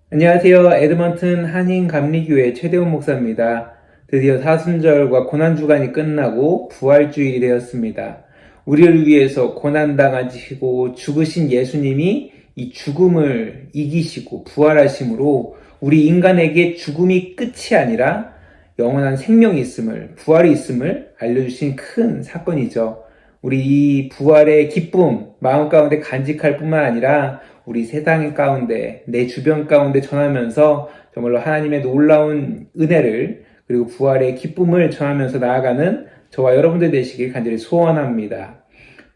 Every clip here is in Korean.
안녕하세요. 에드먼튼 한인감리교회 최대훈 목사입니다. 드디어 사순절과 고난주간이 끝나고 부활주일이 되었습니다. 우리를 위해서 고난당하시고 죽으신 예수님이 이 죽음을 이기시고 부활하심으로 우리 인간에게 죽음이 끝이 아니라 영원한 생명이 있음을, 부활이 있음을 알려주신 큰 사건이죠. 우리 이 부활의 기쁨, 마음 가운데 간직할 뿐만 아니라 우리 세상 가운데, 내 주변 가운데 전하면서 정말로 하나님의 놀라운 은혜를 그리고 부활의 기쁨을 전하면서 나아가는 저와 여러분들 되시길 간절히 소원합니다.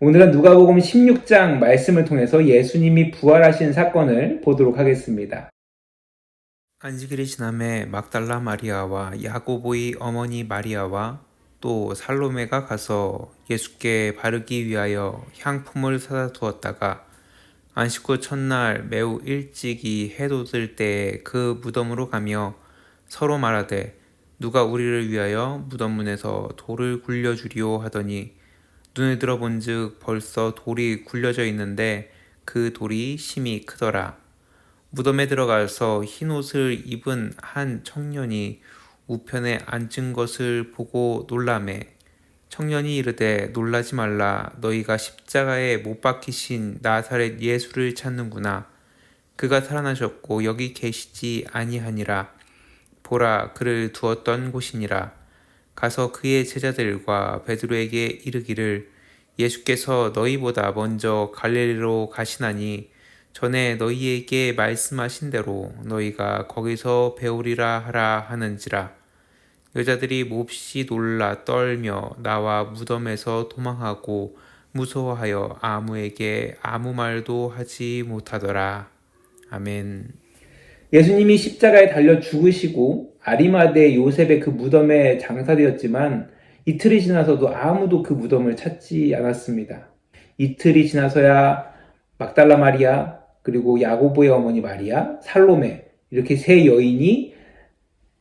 오늘은 누가복음 16장 말씀을 통해서 예수님이 부활하신 사건을 보도록 하겠습니다. 안식일이 지남에 막달라 마리아와 야고보의 어머니 마리아와 또 살로메가 가서 예수께 바르기 위하여 향품을 사다 두었다가 안식 후 첫날 매우 일찍이 해도 들 때에 그 무덤으로 가며 서로 말하되 누가 우리를 위하여 무덤 문에서 돌을 굴려주리오 하더니 눈을 들어본즉 벌써 돌이 굴려져 있는데 그 돌이 심히 크더라. 무덤에 들어가서 흰 옷을 입은 한 청년이 우편에 앉은 것을 보고 놀라매 청년이 이르되 놀라지 말라. 너희가 십자가에 못 박히신 나사렛 예수를 찾는구나. 그가 살아나셨고 여기 계시지 아니하니라. 보라, 그를 두었던 곳이니라. 가서 그의 제자들과 베드로에게 이르기를 예수께서 너희보다 먼저 갈릴리로 가시나니 전에 너희에게 말씀하신 대로 너희가 거기서 배우리라 하라 하는지라. 여자들이 몹시 놀라 떨며 나와 무덤에서 도망하고 무서워하여 아무에게 아무 말도 하지 못하더라. 아멘. 예수님이 십자가에 달려 죽으시고 아리마대 요셉의 그 무덤에 장사되었지만 이틀이 지나서도 아무도 그 무덤을 찾지 않았습니다. 이틀이 지나서야 막달라 마리아, 그리고 야고보의 어머니 마리아, 살로메 이렇게 세 여인이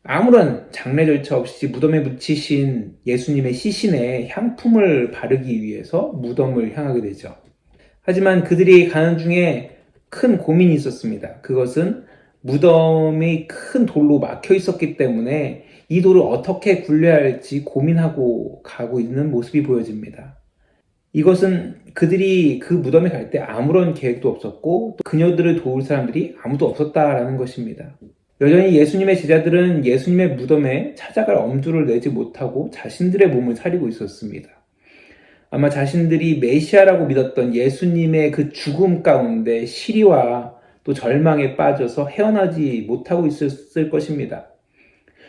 아무런 장례 절차 없이 무덤에 묻히신 예수님의 시신에 향품을 바르기 위해서 무덤을 향하게 되죠. 하지만 그들이 가는 중에 큰 고민이 있었습니다. 그것은 무덤이 큰 돌로 막혀 있었기 때문에 이 돌을 어떻게 굴려야 할지 고민하고 가고 있는 모습이 보여집니다. 이것은 그들이 그 무덤에 갈 때 아무런 계획도 없었고 또 그녀들을 도울 사람들이 아무도 없었다라는 것입니다. 여전히 예수님의 제자들은 예수님의 무덤에 찾아갈 엄두를 내지 못하고 자신들의 몸을 사리고 있었습니다. 아마 자신들이 메시아라고 믿었던 예수님의 그 죽음 가운데 시리와 또 절망에 빠져서 헤어나지 못하고 있었을 것입니다.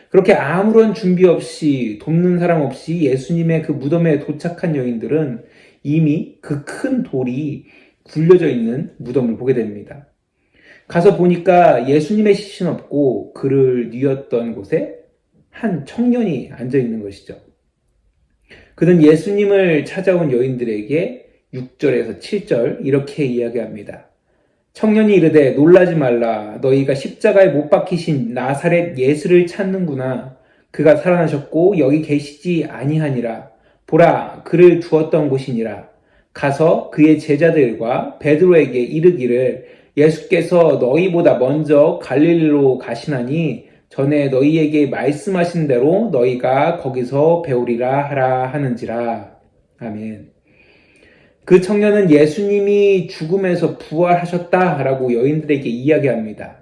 그렇게 아무런 준비 없이 돕는 사람 없이 예수님의 그 무덤에 도착한 여인들은 이미 그 큰 돌이 굴려져 있는 무덤을 보게 됩니다. 가서 보니까 예수님의 시신 없고 그를 뉘었던 곳에 한 청년이 앉아 있는 것이죠. 그는 예수님을 찾아온 여인들에게 6절에서 7절 이렇게 이야기합니다. 청년이 이르되 놀라지 말라. 너희가 십자가에 못 박히신 나사렛 예수를 찾는구나. 그가 살아나셨고 여기 계시지 아니하니라. 보라, 그를 두었던 곳이니라. 가서 그의 제자들과 베드로에게 이르기를 예수께서 너희보다 먼저 갈릴리로 가시나니 전에 너희에게 말씀하신 대로 너희가 거기서 배우리라 하라 하는지라. 아멘. 그 청년은 예수님이 죽음에서 부활하셨다라고 여인들에게 이야기합니다.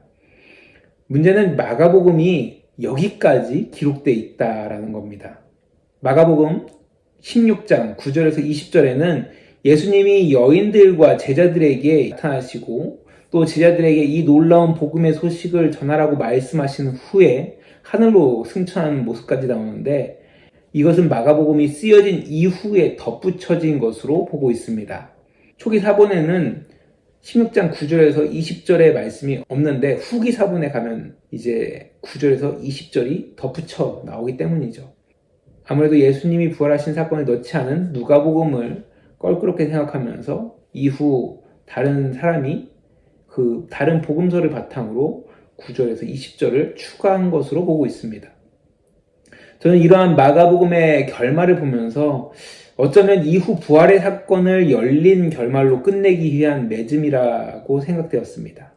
문제는 마가복음이 여기까지 기록되어 있다라는 겁니다. 마가복음 16장 9절에서 20절에는 예수님이 여인들과 제자들에게 나타나시고 또 제자들에게 이 놀라운 복음의 소식을 전하라고 말씀하신 후에 하늘로 승천하는 모습까지 나오는데 이것은 마가복음이 쓰여진 이후에 덧붙여진 것으로 보고 있습니다. 초기 사본에는 16장 9절에서 20절의 말씀이 없는데 후기 사본에 가면 이제 9절에서 20절이 덧붙여 나오기 때문이죠. 아무래도 예수님이 부활하신 사건을 넣지 않은 누가복음을 껄끄럽게 생각하면서 이후 다른 사람이 그 다른 복음서를 바탕으로 9절에서 20절을 추가한 것으로 보고 있습니다. 저는 이러한 마가복음의 결말을 보면서 어쩌면 이후 부활의 사건을 열린 결말로 끝내기 위한 맺음이라고 생각되었습니다.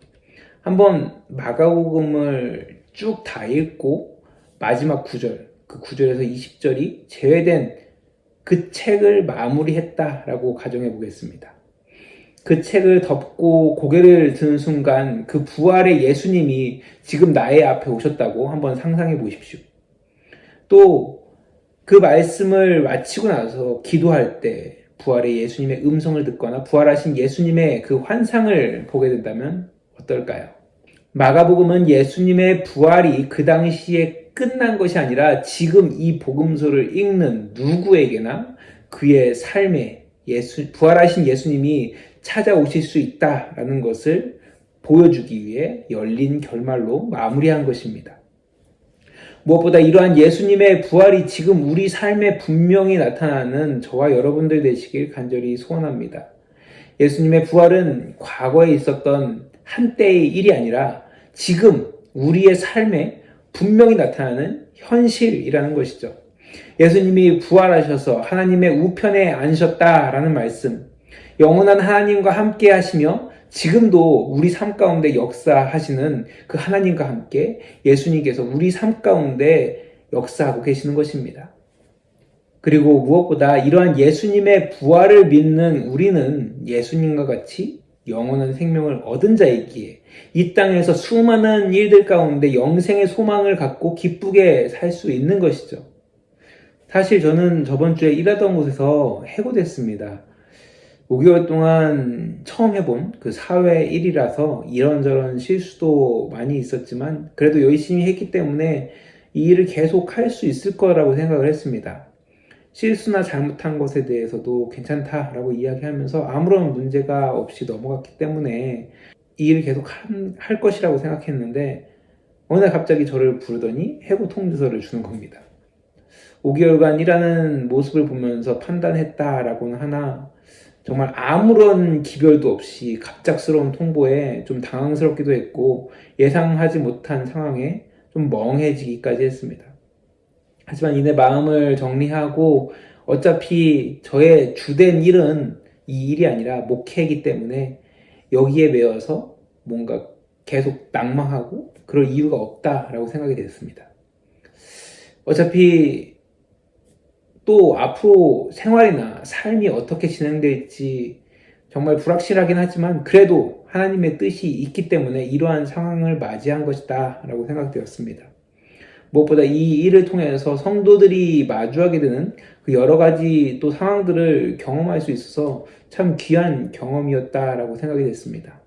한번 마가복음을 쭉 다 읽고 마지막 구절, 그 9절에서 20절이 제외된 그 책을 마무리했다라고 가정해 보겠습니다. 그 책을 덮고 고개를 드는 순간 그 부활의 예수님이 지금 나의 앞에 오셨다고 한번 상상해 보십시오. 또 그 말씀을 마치고 나서 기도할 때 부활의 예수님의 음성을 듣거나 부활하신 예수님의 그 환상을 보게 된다면 어떨까요? 마가복음은 예수님의 부활이 그 당시에 끝난 것이 아니라 지금 이 복음서를 읽는 누구에게나 그의 삶에 부활하신 예수님이 찾아오실 수 있다라는 것을 보여주기 위해 열린 결말로 마무리한 것입니다. 무엇보다 이러한 예수님의 부활이 지금 우리 삶에 분명히 나타나는 저와 여러분들 되시길 간절히 소원합니다. 예수님의 부활은 과거에 있었던 한때의 일이 아니라 지금 우리의 삶에 분명히 나타나는 현실이라는 것이죠. 예수님이 부활하셔서 하나님의 우편에 앉으셨다라는 말씀, 영원한 하나님과 함께 하시며 지금도 우리 삶 가운데 역사하시는 그 하나님과 함께 예수님께서 우리 삶 가운데 역사하고 계시는 것입니다. 그리고 무엇보다 이러한 예수님의 부활을 믿는 우리는 예수님과 같이 영원한 생명을 얻은 자이기에 이 땅에서 수많은 일들 가운데 영생의 소망을 갖고 기쁘게 살 수 있는 것이죠. 사실 저는 저번 주에 일하던 곳에서 해고됐습니다. 5개월 동안 처음 해본 그 사회 일이라서 이런저런 실수도 많이 있었지만 그래도 열심히 했기 때문에 이 일을 계속 할 수 있을 거라고 생각을 했습니다. 실수나 잘못한 것에 대해서도 괜찮다라고 이야기하면서 아무런 문제가 없이 넘어갔기 때문에 이 일을 계속 할 것이라고 생각했는데 어느 날 갑자기 저를 부르더니 해고 통지서를 주는 겁니다. 5개월간 일하는 모습을 보면서 판단했다라고는 하나 정말 아무런 기별도 없이 갑작스러운 통보에 좀 당황스럽기도 했고 예상하지 못한 상황에 좀 멍해지기까지 했습니다. 하지만 이내 마음을 정리하고 어차피 저의 주된 일은 이 일이 아니라 목회이기 때문에 여기에 매여서 뭔가 계속 낭망하고 그럴 이유가 없다라고 생각이 됐습니다. 어차피 또 앞으로 생활이나 삶이 어떻게 진행될지 정말 불확실하긴 하지만 그래도 하나님의 뜻이 있기 때문에 이러한 상황을 맞이한 것이다 라고 생각되었습니다. 무엇보다 이 일을 통해서 성도들이 마주하게 되는 그 여러 가지 또 상황들을 경험할 수 있어서 참 귀한 경험이었다라고 생각이 됐습니다.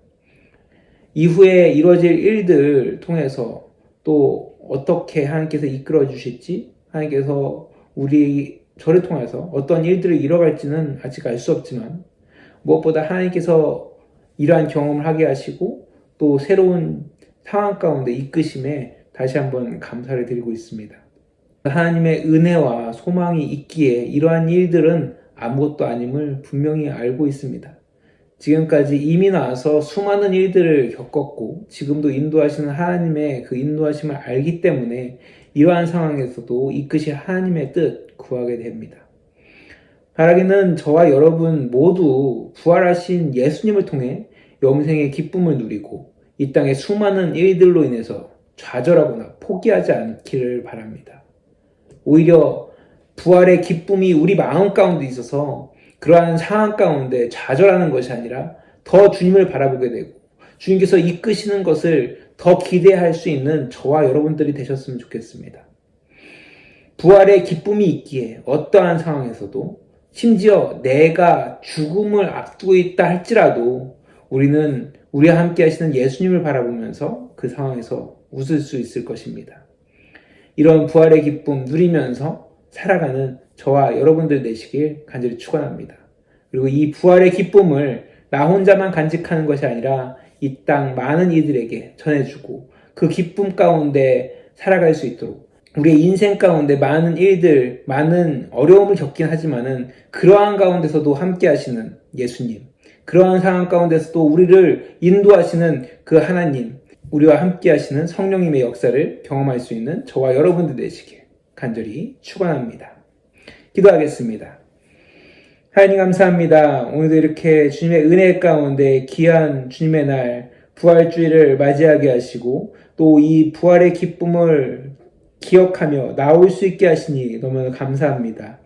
이후에 이루어질 일들 통해서 또 어떻게 하나님께서 이끌어 주실지 하나님께서 저를 통해서 어떤 일들을 이뤄갈지는 아직 알 수 없지만 무엇보다 하나님께서 이러한 경험을 하게 하시고 또 새로운 상황 가운데 이끄심에 다시 한번 감사를 드리고 있습니다. 하나님의 은혜와 소망이 있기에 이러한 일들은 아무것도 아님을 분명히 알고 있습니다. 지금까지 이미 나와서 수많은 일들을 겪었고 지금도 인도하시는 하나님의 그 인도하심을 알기 때문에 이러한 상황에서도 이끄실 하나님의 뜻 구하게 됩니다. 바라기는 저와 여러분 모두 부활하신 예수님을 통해 영생의 기쁨을 누리고 이 땅의 수많은 일들로 인해서 좌절하거나 포기하지 않기를 바랍니다. 오히려 부활의 기쁨이 우리 마음 가운데 있어서 그러한 상황 가운데 좌절하는 것이 아니라 더 주님을 바라보게 되고 주님께서 이끄시는 것을 더 기대할 수 있는 저와 여러분들이 되셨으면 좋겠습니다. 부활의 기쁨이 있기에 어떠한 상황에서도 심지어 내가 죽음을 앞두고 있다 할지라도 우리는 우리와 함께 하시는 예수님을 바라보면서 그 상황에서 웃을 수 있을 것입니다. 이런 부활의 기쁨 누리면서 살아가는 저와 여러분들 되시길 간절히 축원합니다. 그리고 이 부활의 기쁨을 나 혼자만 간직하는 것이 아니라 이 땅 많은 이들에게 전해주고 그 기쁨 가운데 살아갈 수 있도록 우리의 인생 가운데 많은 일들, 많은 어려움을 겪긴 하지만은 그러한 가운데서도 함께 하시는 예수님, 그러한 상황 가운데서도 우리를 인도하시는 그 하나님, 우리와 함께 하시는 성령님의 역사를 경험할 수 있는 저와 여러분들 되시길 간절히 축원합니다. 기도하겠습니다. 하나님 감사합니다. 오늘도 이렇게 주님의 은혜 가운데 귀한 주님의 날 부활주의를 맞이하게 하시고 또 이 부활의 기쁨을 기억하며 나올 수 있게 하시니 너무 감사합니다.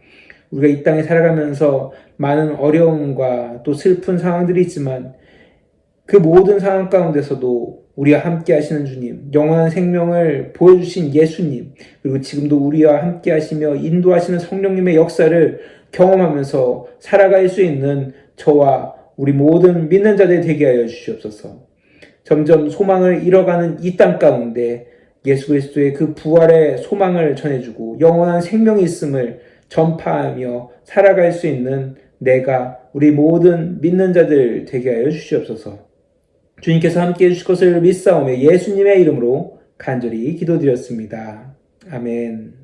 우리가 이 땅에 살아가면서 많은 어려움과 또 슬픈 상황들이 있지만 그 모든 상황 가운데서도 우리와 함께 하시는 주님, 영원한 생명을 보여주신 예수님, 그리고 지금도 우리와 함께 하시며 인도하시는 성령님의 역사를 경험하면서 살아갈 수 있는 저와 우리 모든 믿는 자들 되게 하여 주시옵소서. 점점 소망을 잃어가는 이 땅 가운데 예수 그리스도의 그 부활의 소망을 전해주고 영원한 생명이 있음을 전파하며 살아갈 수 있는 내가 우리 모든 믿는 자들 되게 하여 주시옵소서. 주님께서 함께 해주실 것을 믿사오며 예수님의 이름으로 간절히 기도드렸습니다. 아멘.